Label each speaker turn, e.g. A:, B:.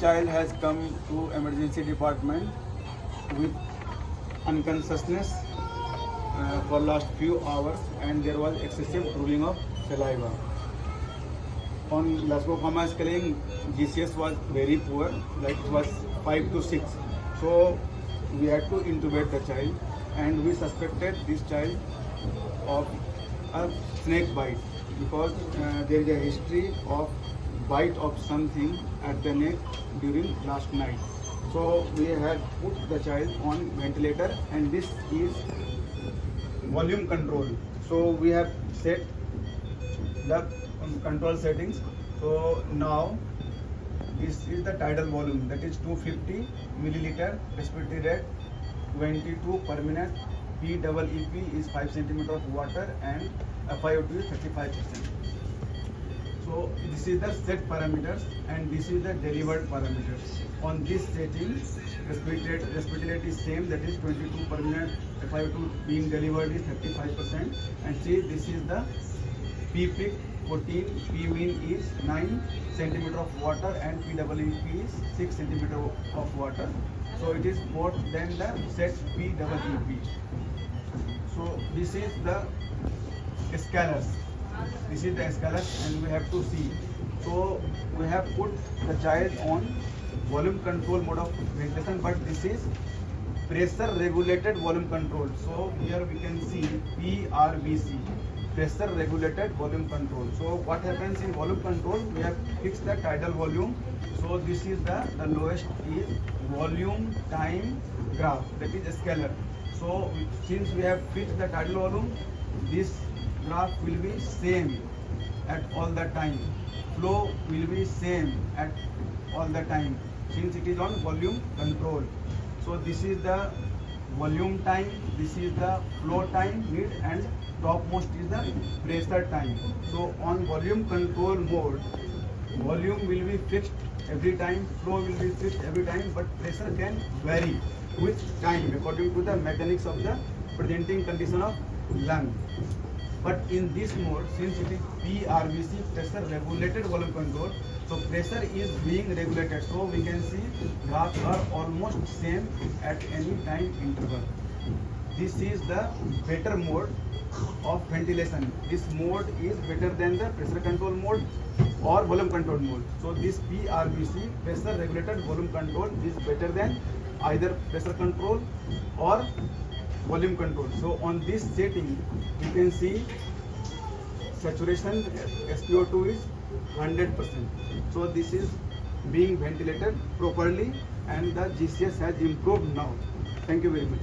A: Child has come to emergency department with unconsciousness for last few hours, and there was excessive drooling of saliva. On Glasgow Coma scaling, GCS was very poor, like it was 5 to 6. So we had to intubate the child, and we suspected this child of a snake bite because there is a history of bite of something at the neck during last night. So we had put the child on ventilator, and this is volume control. So we have set the control settings. So now this is the tidal volume, that is 250 milliliter, respiratory rate 22 per minute, PEEP is 5 centimeter of water, and FiO2 is 35%. So this is the set parameters, and this is the delivered parameters. On this setting, respiratory rate is same, that is 22 per minute, FiO2 being delivered is 35%, and see this is the P peak 14, P mean is 9 centimeter of water, and PEEP is 6 centimeter of water. So it is more than the set PEEP. So this is the scalars. This is the scalars, and we have to see. So we have put the child on volume control mode of ventilation, but this is pressure regulated volume control. So here we can see PRVC, pressure regulated volume control. So what happens in volume control? We have fixed the tidal volume. So this is the lowest is volume time graph, that is scalar. So since we have fixed the tidal volume, this graph will be same at all the time. Flow will be same at all the time since it is on volume control. So this is the volume time, this is the flow time need, and topmost is the pressure time. So on volume control mode, volume will be fixed every time, flow will be fixed every time, but pressure can vary with time according to the mechanics of the presenting condition of lung. But in this mode, since it is PRVC, pressure regulated volume control, so pressure is being regulated. So we can see graphs are almost same at any time interval. This is the better mode of ventilation. This mode is better than the pressure control mode or volume control mode. So this PRVC, pressure regulated volume control, is better than either pressure control or volume control. So on this setting, you can see saturation SpO2 is 100%. So this is being ventilated properly, and the GCS has improved now. Thank you very much.